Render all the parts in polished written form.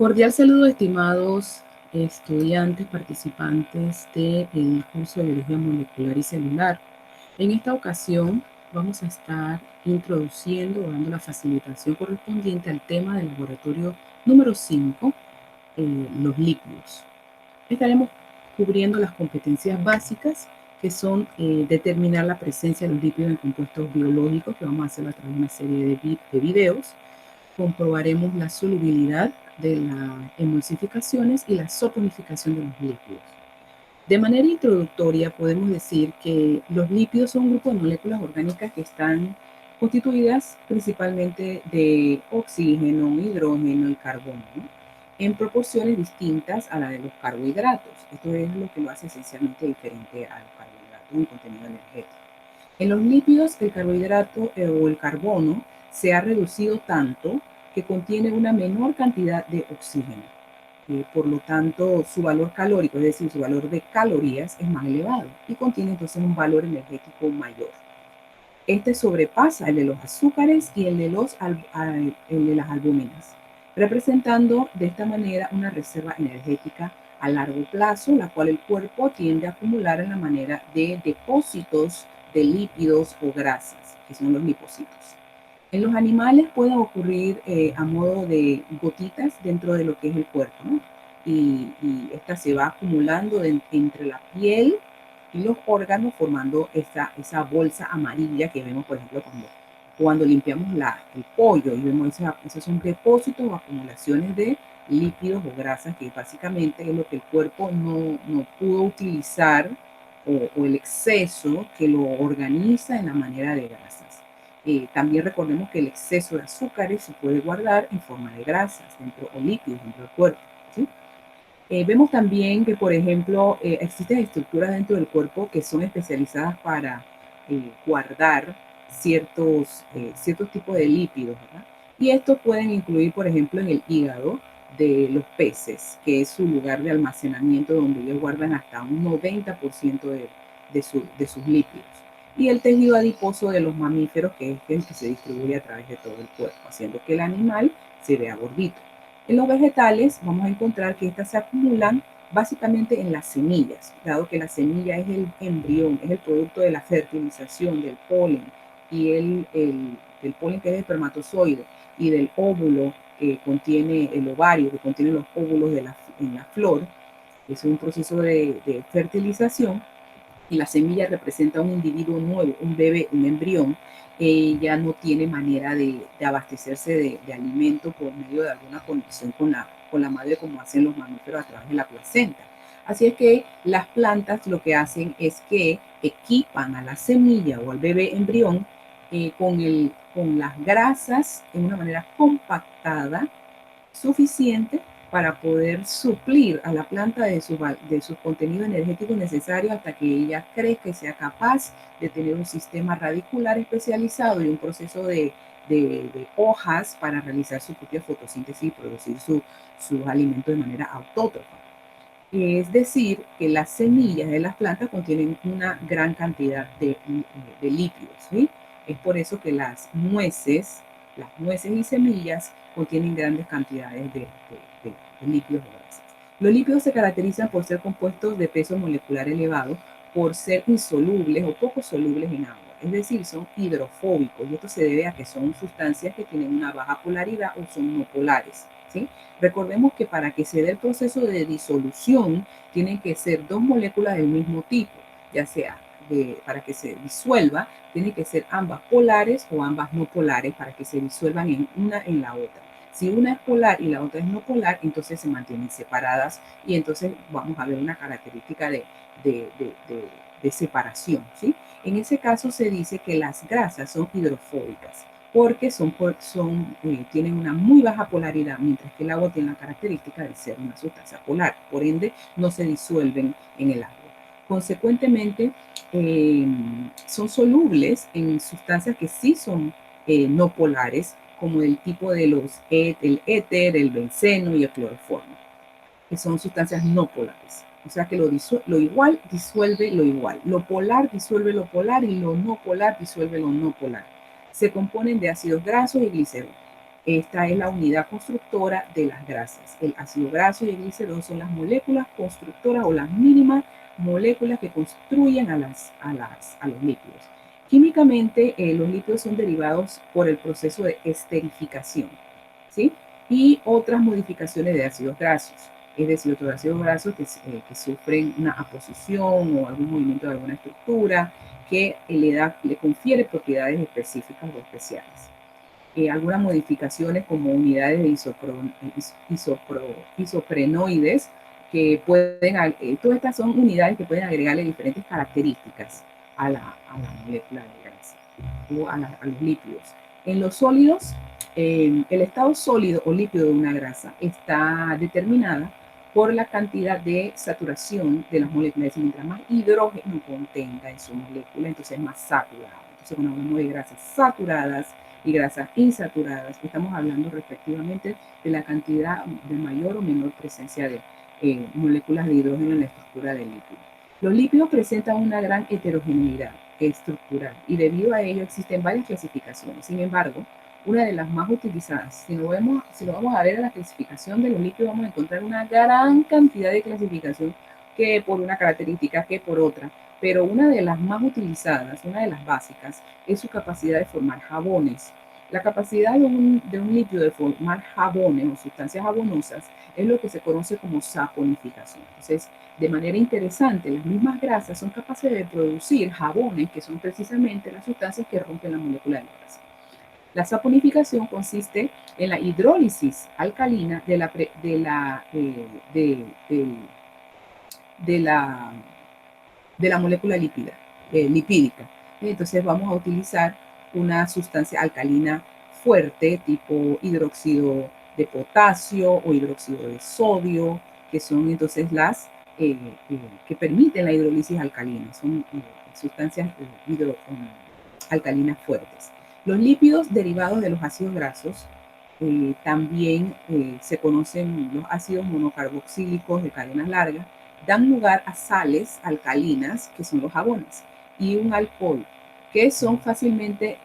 Cordial saludo, estimados estudiantes participantes del curso de Biología Molecular y Celular. En esta ocasión vamos a estar introduciendo o dando la facilitación correspondiente al tema del laboratorio número 5, los lípidos. Estaremos cubriendo las competencias básicas que son determinar la presencia de los lípidos en compuestos biológicos, que vamos a hacer a través de una serie de videos. Comprobaremos la solubilidad de las emulsificaciones y la soponificación de los lípidos. De manera introductoria podemos decir que los lípidos son un grupo de moléculas orgánicas que están constituidas principalmente de oxígeno, hidrógeno y carbono, ¿no? En proporciones distintas a la de los carbohidratos. Esto es lo que lo hace esencialmente diferente a los carbohidratos en contenido energético. En los lípidos, el carbohidrato o el carbono se ha reducido tanto que contiene una menor cantidad de oxígeno. Por lo tanto, su valor calórico, es decir, su valor de calorías, es más elevado y contiene entonces un valor energético mayor. Este sobrepasa el de los azúcares y el de las albúminas, representando de esta manera una reserva energética a largo plazo, la cual el cuerpo tiende a acumular en la manera de depósitos de lípidos o grasas, que son los lipocitos. En los animales puede ocurrir a modo de gotitas dentro de lo que es el cuerpo, ¿no? Y esta se va acumulando entre la piel y los órganos formando esa bolsa amarilla que vemos, por ejemplo, cuando limpiamos el pollo y vemos esos son depósitos o acumulaciones de lípidos o grasas, que básicamente es lo que el cuerpo no pudo utilizar o el exceso que lo organiza en la manera de grasas. También recordemos que el exceso de azúcares se puede guardar en forma de grasas o lípidos dentro del cuerpo, ¿sí? Vemos también que, por ejemplo, existen estructuras dentro del cuerpo que son especializadas para guardar ciertos tipos de lípidos, ¿verdad? Y estos pueden incluir, por ejemplo, en el hígado de los peces, que es su lugar de almacenamiento donde ellos guardan hasta un 90% de sus lípidos. Y el tejido adiposo de los mamíferos, que es el que se distribuye a través de todo el cuerpo, haciendo que el animal se vea gordito. En los vegetales vamos a encontrar que estas se acumulan básicamente en las semillas, dado que la semilla es el embrión, es el producto de la fertilización del polen y del polen que es el espermatozoide y del óvulo que contiene el ovario, que contiene los óvulos en la flor. Es un proceso de fertilización y la semilla representa un individuo nuevo, un bebé, un embrión. Ella no tiene manera de abastecerse de alimento por medio de alguna conexión con la madre como hacen los mamíferos a través de la placenta. Así es que las plantas lo que hacen es que equipan a la semilla o al bebé embrión con las grasas en una manera compactada suficiente para poder suplir a la planta de sus contenidos energéticos necesarios hasta que ella crezca y sea capaz de tener un sistema radicular especializado y un proceso de hojas para realizar su propia fotosíntesis y producir sus alimentos de manera autótrofa. Es decir, que las semillas de las plantas contienen una gran cantidad de lípidos, ¿sí? Es por eso que las nueces y semillas contienen grandes cantidades de lípidos o grasas. Los lípidos se caracterizan por ser compuestos de peso molecular elevado, por ser insolubles o poco solubles en agua, es decir, son hidrofóbicos, y esto se debe a que son sustancias que tienen una baja polaridad o son no polares, ¿sí? Recordemos que para que se dé el proceso de disolución, tienen que ser dos moléculas del mismo tipo, ya sea para que se disuelva, tienen que ser ambas polares o ambas no polares para que se disuelvan en la otra. Si una es polar y la otra es no polar, entonces se mantienen separadas y entonces vamos a ver una característica de separación, ¿sí? En ese caso se dice que las grasas son hidrofóbicas porque tienen una muy baja polaridad, mientras que el agua tiene la característica de ser una sustancia polar, por ende no se disuelven en el agua. Consecuentemente, son solubles en sustancias que sí son no polares, como el tipo de el éter, el benceno y el cloroformo, que son sustancias no polares. O sea que lo igual disuelve lo igual, lo polar disuelve lo polar y lo no polar disuelve lo no polar. Se componen de ácidos grasos y glicerol. Esta es la unidad constructora de las grasas. El ácido graso y el glicerol son las moléculas constructoras o las mínimas moléculas que construyen a los lípidos. Químicamente, los lípidos son derivados por el proceso de esterificación, ¿sí? Y otras modificaciones de ácidos grasos, es decir, otros ácidos grasos que sufren una aposición o algún movimiento de alguna estructura que le confiere propiedades específicas o especiales. Algunas modificaciones como unidades de isoprenoides que pueden, todas estas son unidades que pueden agregarle diferentes características a la molécula de grasa o a los lípidos. En los sólidos, el estado sólido o líquido de una grasa está determinada por la cantidad de saturación de las moléculas. Es decir, mientras más hidrógeno contenga en su molécula, entonces es más saturada. Entonces, cuando hablamos de grasas saturadas y grasas insaturadas, estamos hablando respectivamente de la cantidad de mayor o menor presencia de moléculas de hidrógeno en la estructura del lípido. Los lípidos presentan una gran heterogeneidad estructural y debido a ello existen varias clasificaciones. Sin embargo, una de las más utilizadas, si lo vamos a ver en la clasificación de los lípidos, vamos a encontrar una gran cantidad de clasificación que por una característica, que por otra, pero una de las más utilizadas, una de las básicas, es su capacidad de formar jabones. La capacidad de un lípido de formar jabones o sustancias jabonosas es lo que se conoce como saponificación. Entonces, de manera interesante, las mismas grasas son capaces de producir jabones, que son precisamente las sustancias que rompen la molécula de la grasa. La saponificación consiste en la hidrólisis alcalina de la molécula lipídica. Entonces vamos a utilizar una sustancia alcalina fuerte, tipo hidróxido de potasio o hidróxido de sodio, que son entonces las que permiten la hidrólisis alcalina. Son sustancias alcalinas fuertes. Los lípidos derivados de los ácidos grasos también se conocen los ácidos monocarboxílicos de cadenas largas, dan lugar a sales alcalinas, que son los jabones, y un alcohol, que son fácilmente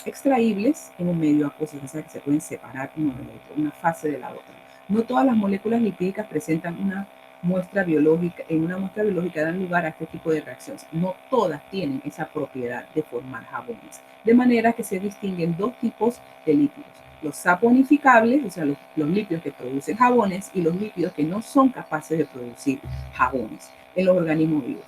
extraíbles en un medio acuoso, o sea que se pueden separar uno del otro, una fase de la otra. No todas las moléculas lipídicas presentan una muestra biológica, en una muestra biológica dan lugar a este tipo de reacciones. No todas tienen esa propiedad de formar jabones, de manera que se distinguen dos tipos de lípidos: los saponificables, o sea, los lípidos que producen jabones, y los lípidos que no son capaces de producir jabones en los organismos vivos.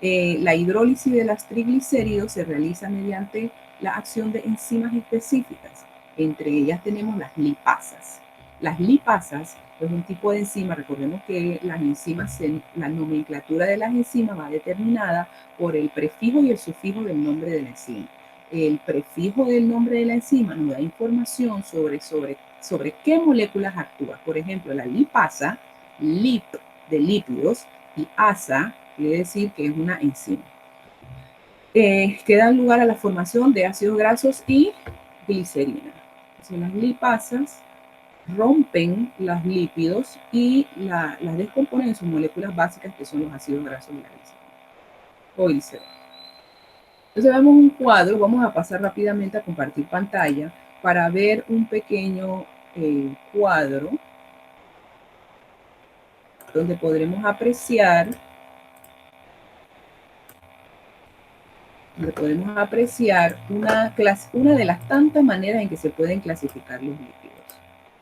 La hidrólisis de los triglicéridos se realiza mediante la acción de enzimas específicas. Entre ellas tenemos las lipasas. Las lipasas es un tipo de enzima. Recordemos que las enzimas, la nomenclatura de las enzimas va determinada por el prefijo y el sufijo del nombre de la enzima. El prefijo del nombre de la enzima nos da información sobre qué moléculas actúa. Por ejemplo, la lipasa, lip de lípidos, y asa quiere decir que es una enzima. Que dan lugar a la formación de ácidos grasos y glicerina. Entonces, las lipasas rompen los lípidos y las descomponen en sus moléculas básicas, que son los ácidos grasos y la glicerina o glicerol. Entonces vemos un cuadro. Vamos a pasar rápidamente a compartir pantalla para ver un pequeño cuadro donde podremos apreciar una de las tantas maneras en que se pueden clasificar los lípidos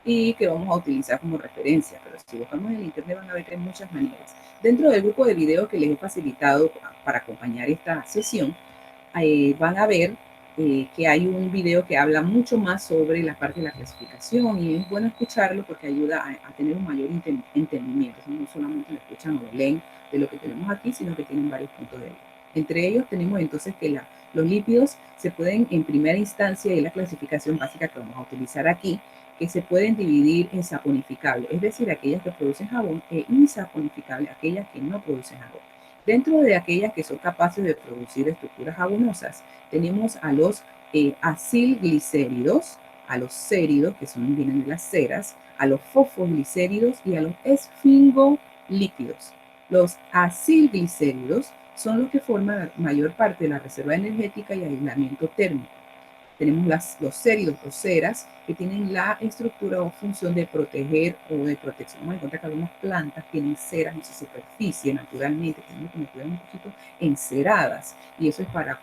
y que vamos a utilizar como referencia, pero si buscamos en internet van a ver que hay muchas maneras. Dentro del grupo de videos que les he facilitado para acompañar esta sesión, van a ver que hay un video que habla mucho más sobre la parte de la clasificación, y es bueno escucharlo porque ayuda a tener un mayor entendimiento. No solamente lo escuchan o lo leen de lo que tenemos aquí, sino que tienen varios puntos de vista. Entre ellos tenemos entonces que los lípidos se pueden, en primera instancia, y la clasificación básica que vamos a utilizar aquí, que se pueden dividir en saponificables, es decir, aquellas que producen jabón, e insaponificables, aquellas que no producen jabón. Dentro de aquellas que son capaces de producir estructuras jabonosas, tenemos a los acilglicéridos, a los céridos, que vienen de las ceras, a los fosfoglicéridos y a los esfingolípidos. Los acilglicéridos son los que forman la mayor parte de la reserva energética y aislamiento térmico. Tenemos los céridos o ceras, que tienen la estructura o función de proteger o de protección. Vamos a encontrar que algunas plantas tienen ceras en su superficie naturalmente, tenemos que cuidar un poquito enceradas, y eso es para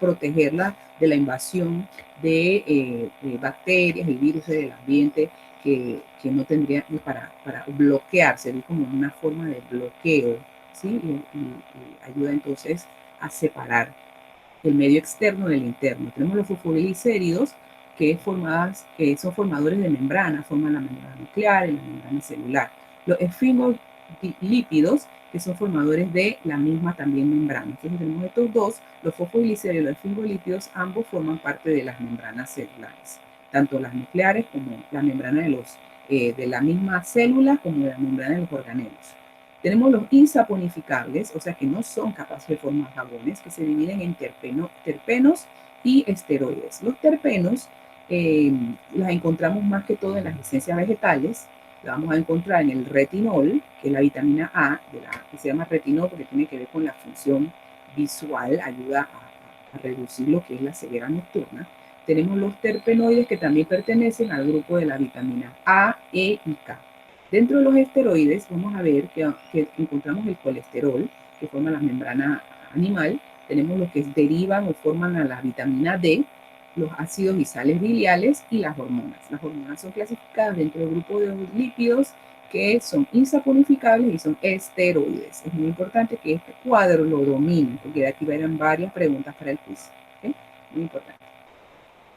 protegerla de la invasión de bacterias y virus del ambiente que no tendría para bloquear, sería como una forma de bloqueo, ¿sí? Y ayuda entonces a separar el medio externo del interno. Tenemos los fosfobilicéridos, que son formadores de membrana, forman la membrana nuclear y la membrana celular. Los esfingolípidos, que son formadores de la misma también membrana. Entonces tenemos estos dos, los fosfobilicéridos y los esfingolípidos, ambos forman parte de las membranas celulares, tanto las nucleares como la membrana de la misma célula como de la membrana de los organelos. Tenemos los insaponificables, o sea que no son capaces de formar jabones, que se dividen en terpenos y esteroides. Los terpenos las encontramos más que todo en las esencias vegetales. La vamos a encontrar en el retinol, que es la vitamina A, que se llama retinol porque tiene que ver con la función visual, ayuda a reducir lo que es la ceguera nocturna. Tenemos los terpenoides, que también pertenecen al grupo de la vitamina A, E y K. Dentro de los esteroides vamos a ver que encontramos el colesterol, que forma la membrana animal. Tenemos los que derivan o forman a la vitamina D, los ácidos y sales biliares y las hormonas. Las hormonas son clasificadas dentro del grupo de lípidos que son insaponificables y son esteroides. Es muy importante que este cuadro lo dominen, porque de aquí verán varias preguntas para el quiz. ¿Okay? Muy importante.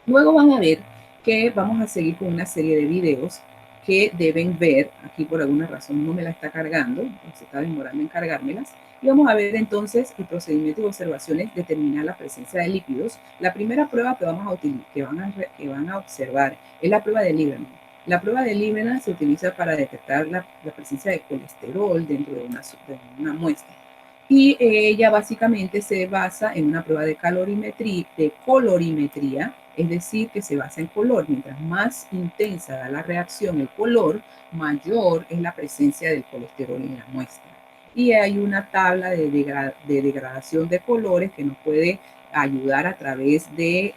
Luego van a ver que vamos a seguir con una serie de videos que deben ver. Aquí por alguna razón no me la está cargando, se está demorando en cargármelas. Y vamos a ver entonces el procedimiento de observaciones, determinar la presencia de lípidos. La primera prueba que vamos a utilizar, que van a observar es la prueba de Lieberman. La prueba de Lieberman se utiliza para detectar la presencia de colesterol dentro de una muestra. Y ella básicamente se basa en una prueba de colorimetría, es decir, que se basa en color. Mientras más intensa da la reacción, el color, mayor es la presencia del colesterol en la muestra. Y hay una tabla de degradación de colores que nos puede ayudar a través de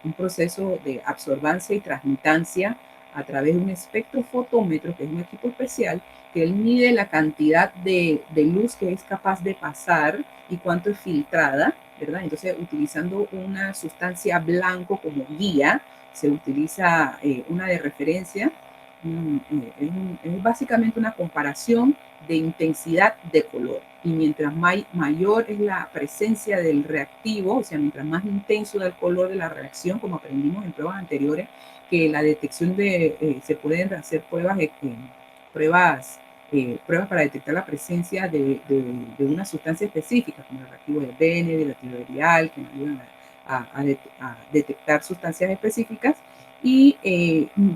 un proceso de absorbancia y transmitancia a través de un espectrofotómetro, que es un equipo especial, que él mide la cantidad de luz que es capaz de pasar y cuánto es filtrada, ¿verdad? Entonces, utilizando una sustancia blanco como guía, se utiliza una de referencia. Es básicamente una comparación de intensidad de color. Y mientras mayor es la presencia del reactivo, o sea, mientras más intenso da el color de la reacción, como aprendimos en pruebas anteriores, que la detección se pueden hacer pruebas para detectar la presencia de una sustancia específica, como el reactivo de Benedict, el reactivo de Vial, que nos ayudan a detectar sustancias específicas y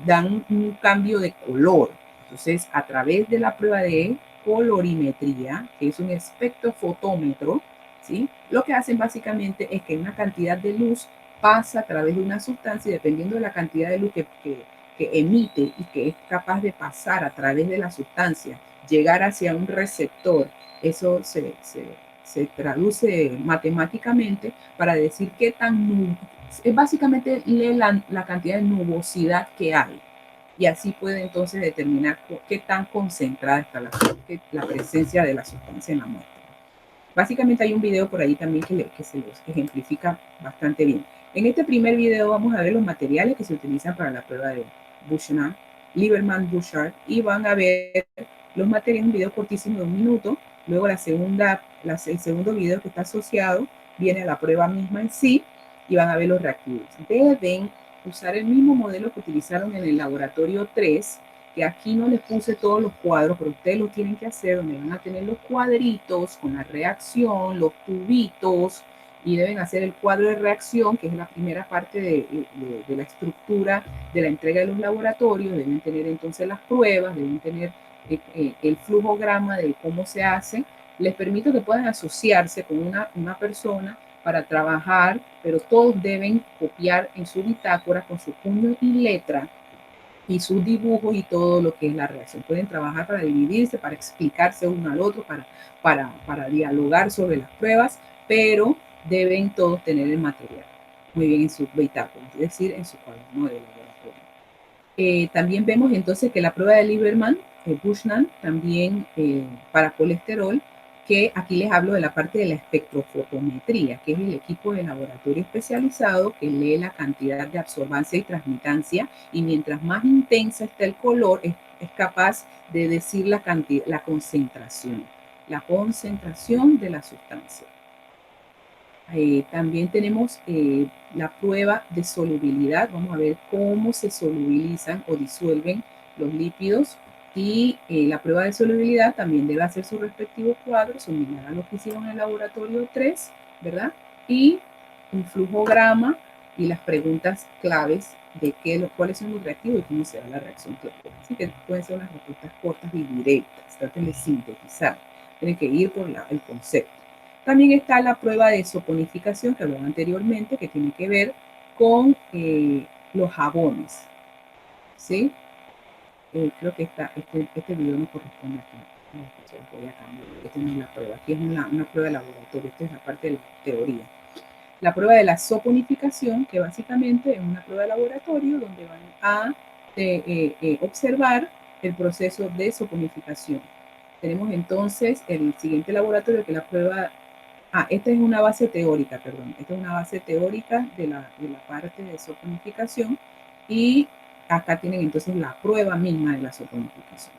dan un cambio de color. Entonces, a través de la prueba de colorimetría, que es un espectrofotómetro, ¿sí? Lo que hacen básicamente es que una cantidad de luz pasa a través de una sustancia y dependiendo de la cantidad de luz que emite y que es capaz de pasar a través de la sustancia, llegar hacia un receptor, eso se traduce matemáticamente para decir qué tan es básicamente la cantidad de nubosidad que hay. Y así puede entonces determinar qué tan concentrada está la presencia de la sustancia en la muestra. Básicamente hay un video por ahí también que se los ejemplifica bastante bien. En este primer video vamos a ver los materiales que se utilizan para la prueba de Lieberman-Bouchard, y van a ver los materiales, un video cortísimo de 1 minuto. Luego el segundo video que está asociado viene a la prueba misma en sí y van a ver los reactivos. Deben usar el mismo modelo que utilizaron en el laboratorio 3, que aquí no les puse todos los cuadros, pero ustedes lo tienen que hacer, donde van a tener los cuadritos con la reacción, los tubitos, y deben hacer el cuadro de reacción, que es la primera parte de la estructura de la entrega de los laboratorios. Deben tener entonces las pruebas, deben tener el flujograma de cómo se hace. Les permito que puedan asociarse con una persona para trabajar, pero todos deben copiar en su bitácora con su puño y letra y sus dibujos y todo lo que es la reacción. Pueden trabajar para dividirse, para explicarse uno al otro, para dialogar sobre las pruebas, pero deben todos tener el material. muy bien en su bitácora, es decir, en su cuaderno de laboratorio. También vemos entonces que la prueba de Lieberman, Bushman, también para colesterol, que aquí les hablo de la parte de la espectrofotometría, que es el equipo de laboratorio especializado que lee la cantidad de absorbancia y transmitancia, y mientras más intensa está el color, es capaz de decir la cantidad, la concentración de la sustancia. También tenemos la prueba de solubilidad. Vamos a ver cómo se solubilizan o disuelven los lípidos. Y la prueba de solubilidad también debe hacer su respectivo cuadro, similar a lo que hicieron en el laboratorio 3, ¿verdad? Y un flujograma y las preguntas claves de cuáles son los reactivos y cómo se da la reacción química. Así que pueden ser unas respuestas cortas y directas. Traten de sintetizar. Tienen que ir por el concepto. También está la prueba de soponificación que hablaba anteriormente, que tiene que ver con los jabones. ¿Sí? Creo que este video no corresponde aquí. Voy a cambiar. Esta no es la prueba. Aquí es una prueba de laboratorio. Esta es la parte de la teoría. La prueba de la soponificación, que básicamente es una prueba de laboratorio donde van a observar el proceso de soponificación. Tenemos entonces el siguiente laboratorio, que es la prueba. Esta es una base teórica, perdón. Esta es una base teórica de la parte de soponificación, y acá tienen entonces la prueba misma de la soponificación,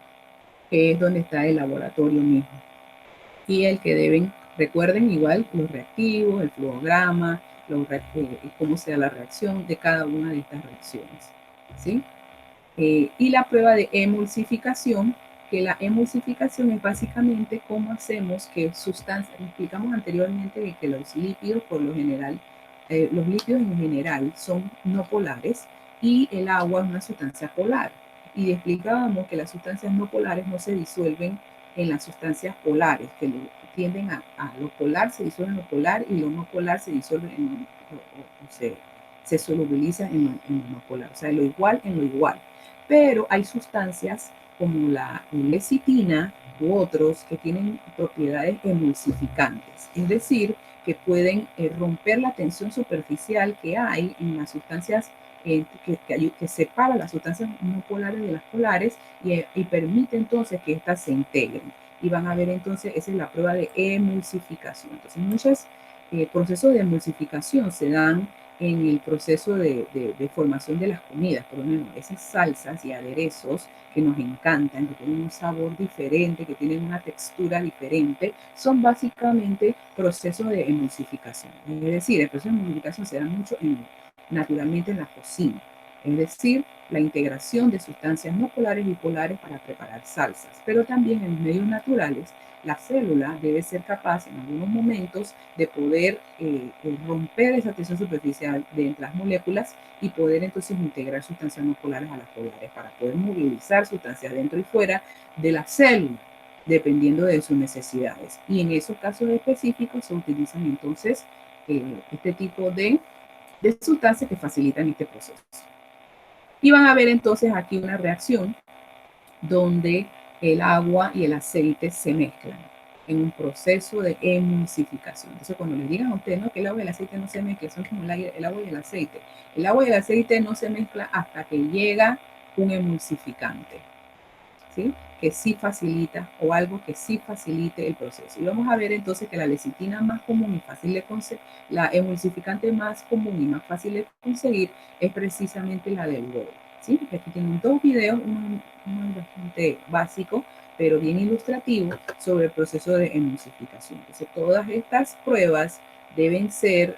que es donde está el laboratorio mismo. Y el que deben, recuerden igual los reactivos, el flujograma, cómo se da la reacción de cada una de estas reacciones. ¿Sí? Y la prueba de emulsificación, que la emulsificación es básicamente cómo hacemos que sustancias, explicamos anteriormente que los lípidos por lo general, los lípidos en general son no polares y el agua es una sustancia polar. Y explicábamos que las sustancias no polares no se disuelven en las sustancias polares, que tienden a lo polar se disuelve en lo polar y lo no polar se disuelve en se solubiliza en lo no polar, o sea, lo igual en lo igual. Pero hay sustancias como la lecitina u otros que tienen propiedades emulsificantes, es decir, que pueden romper la tensión superficial que hay en las sustancias que separa las sustancias no polares de las polares y permite entonces que éstas se integren. Y van a ver entonces, esa es la prueba de emulsificación. Entonces, muchos procesos de emulsificación se dan en el proceso de formación de las comidas. Por lo menos esas salsas y aderezos que nos encantan, que tienen un sabor diferente, que tienen una textura diferente, son básicamente procesos de emulsificación. Es decir, el proceso de emulsificación se da mucho naturalmente en la cocina. Es decir, la integración de sustancias no polares y polares para preparar salsas, pero también en medios naturales la célula debe ser capaz en algunos momentos de poder romper esa tensión superficial de las moléculas y poder entonces integrar sustancias no polares a las polares para poder movilizar sustancias dentro y fuera de la célula, dependiendo de sus necesidades. Y en esos casos específicos se utilizan entonces este tipo de sustancias que facilitan este proceso. Y van a ver entonces aquí una reacción donde el agua y el aceite se mezclan en un proceso de emulsificación. Entonces, cuando les digan a ustedes, ¿no?, que el agua y el aceite no se mezclan, son como el agua y el aceite. El agua y el aceite no se mezclan hasta que llega un emulsificante, ¿sí?, que sí facilita, o algo que sí facilite el proceso. Y vamos a ver entonces que la lecitina más común y fácil de conseguir, la emulsificante más común y más fácil de conseguir es precisamente la del huevo. ¿Sí? Aquí tienen dos videos, uno bastante básico, pero bien ilustrativo, sobre el proceso de emulsificación. Entonces, todas estas pruebas deben ser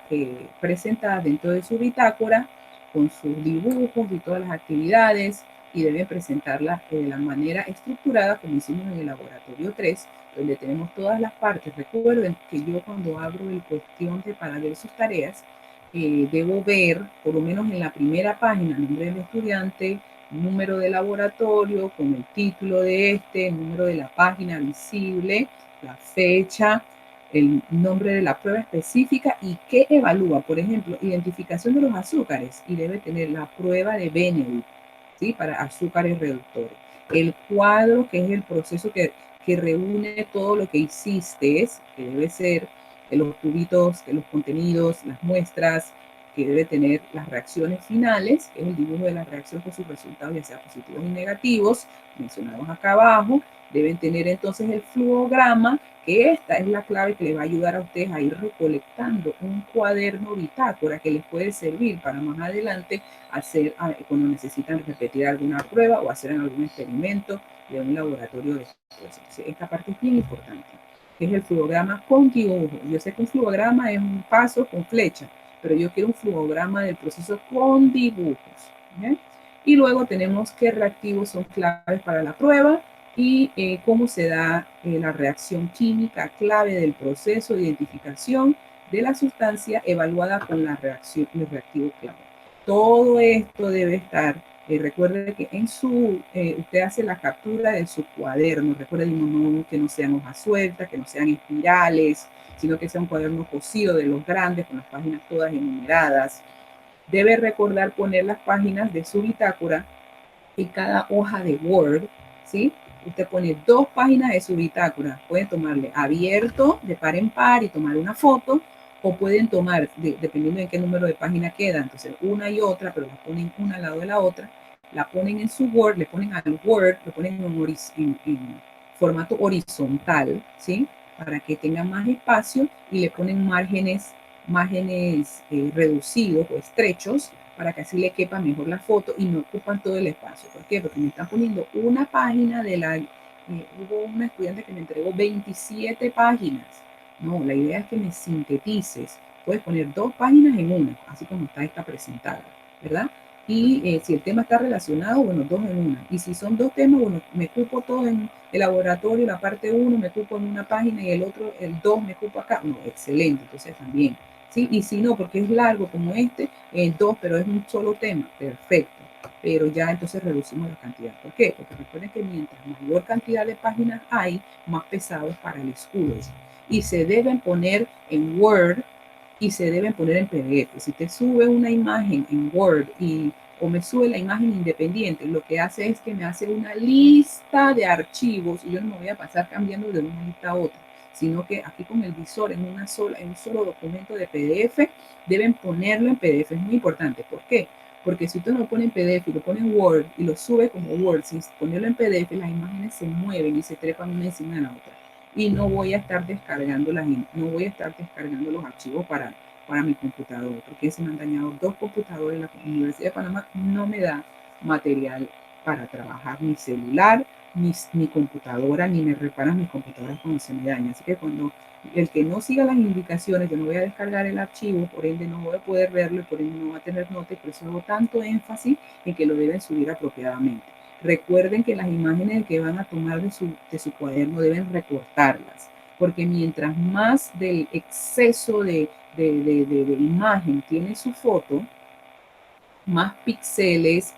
presentadas dentro de su bitácora con sus dibujos y todas las actividades, y deben presentarlas de la manera estructurada como hicimos en el laboratorio 3, donde tenemos todas las partes. Recuerden que yo cuando abro el cuestionario para ver sus tareas, debo ver, por lo menos en la primera página, el nombre del estudiante, número de laboratorio, con el título de el número de la página visible, la fecha, el nombre de la prueba específica y qué evalúa. Por ejemplo, identificación de los azúcares, y debe tener la prueba de Benedict, ¿sí?, para azúcares reductores. El cuadro, que es el proceso que reúne todo lo que hiciste, que debe ser los tubitos, los contenidos, las muestras, que debe tener las reacciones finales, que es el dibujo de la reacción con sus resultados, ya sea positivos y negativos, mencionados acá abajo. Deben tener entonces el flujograma, que esta es la clave que les va a ayudar a ustedes a ir recolectando un cuaderno bitácora que les puede servir para más adelante hacer, cuando necesitan repetir alguna prueba o hacer algún experimento de un laboratorio de cosas. Esta parte es bien importante, que es el flujograma con dibujo. Yo sé que un flujograma es un paso con flecha, pero yo quiero un flujograma del proceso con dibujos. ¿Okay? Y luego tenemos qué reactivos son claves para la prueba y cómo se da la reacción química clave del proceso de identificación de la sustancia evaluada con la reacción, el reactivo clave. Todo esto debe estar, recuerde que en usted hace la captura de su cuaderno, recuerde que no sean hojas sueltas, que no sean espirales, sino que sea un cuaderno cosido de los grandes, con las páginas todas enumeradas. Debe recordar poner las páginas de su bitácora en cada hoja de Word, ¿sí? Usted pone 2 páginas de su bitácora. Pueden tomarle abierto de par en par y tomar una foto, o pueden tomar, dependiendo de qué número de página queda, entonces una y otra, pero la ponen una al lado de la otra, la ponen en su Word, le ponen al Word, lo ponen en formato horizontal, ¿sí? Para que tenga más espacio y le ponen márgenes reducidos o estrechos para que así le quepa mejor la foto y no ocupan todo el espacio. ¿Por qué? Porque me están poniendo una página de la... hubo una estudiante que me entregó 27 páginas. No, la idea es que me sintetices. Puedes poner 2 páginas en una, así como está presentada, ¿verdad? Y si el tema está relacionado, bueno, 2 en una. Y si son 2 temas, bueno, me cupo todo en el laboratorio, la parte 1 me cupo en una página y el otro, el 2 me cupo acá. No, excelente, entonces también. ¿Sí? Y si no, porque es largo como este, 2, pero es un solo tema, perfecto. Pero ya entonces reducimos la cantidad. ¿Por qué? Porque recuerden que mientras mayor cantidad de páginas hay, más pesado es para el escudo. Y se deben poner en Word y se deben poner en PDF. Si te sube una imagen en Word o me sube la imagen independiente, lo que hace es que me hace una lista de archivos y yo no me voy a pasar cambiando de una lista a otra, sino que aquí con el visor en un solo documento de PDF, deben ponerlo en PDF. Es muy importante. ¿Por qué? Porque si usted no lo pone en PDF y lo pone en Word y lo sube como Word, sin ponerlo en PDF, las imágenes se mueven y se trepan una encima de la otra. Y no voy a estar descargando los archivos para mi computador, porque se me han dañado 2 computadores. La Universidad de Panamá no me da material para trabajar, ni celular, ni computadora, ni me reparan mis computadoras cuando se me daña. Así que cuando el que no siga las indicaciones, yo no voy a descargar el archivo, por ende no voy a poder verlo y por ende no va a tener notas, por eso hago tanto énfasis en que lo deben subir apropiadamente. Recuerden que las imágenes que van a tomar de su cuaderno deben recortarlas, porque mientras más del exceso de imagen tiene su foto, más píxeles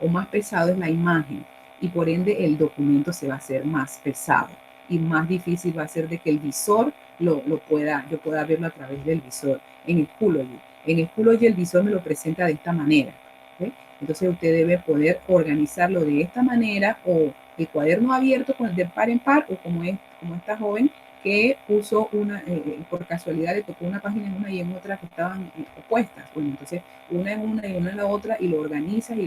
o más pesado es la imagen y por ende el documento se va a hacer más pesado y más difícil va a ser de que el visor yo pueda verlo a través del visor. En Schoology el visor me lo presenta de esta manera, ¿okay? Entonces usted debe poder organizarlo de esta manera, o el cuaderno abierto de par en par, o como esta joven que puso por casualidad le tocó una página en una y en otra que estaban opuestas. Bueno, entonces una en una y una en la otra, y lo organizas y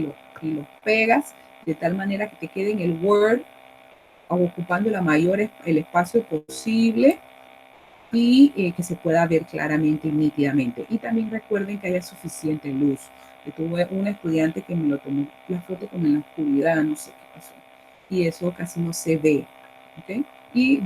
los pegas de tal manera que te quede en el Word ocupando el espacio posible y que se pueda ver claramente y nítidamente. Y también recuerden que haya suficiente luz. Yo tuve una estudiante que me lo tomó la foto como en la oscuridad, no sé qué pasó. Y eso casi no se ve. ¿Okay? Y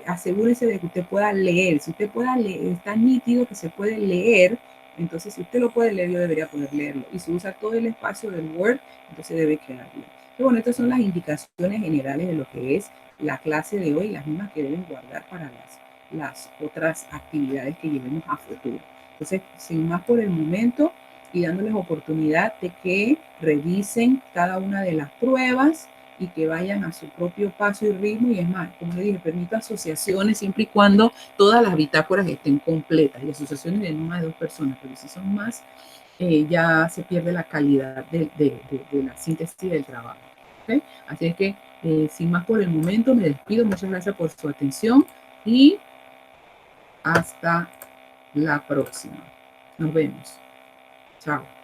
asegúrese de que usted pueda leer. Si usted pueda leer, está nítido que se puede leer, entonces si usted lo puede leer, yo debería poder leerlo. Y si usa todo el espacio del Word, entonces debe quedar bien. Y bueno, estas son las indicaciones generales de lo que es la clase de hoy, las mismas que deben guardar para las otras actividades que llevemos a futuro. Entonces, sin más por el momento, y dándoles oportunidad de que revisen cada una de las pruebas y que vayan a su propio paso y ritmo. Y es más, como les dije, permito asociaciones siempre y cuando todas las bitácoras estén completas, y asociaciones de no más de 2 personas, pero si son más, ya se pierde la calidad de la síntesis del trabajo. ¿Okay? Así es que, sin más por el momento, me despido. Muchas gracias por su atención y hasta la próxima. Nos vemos. Chao.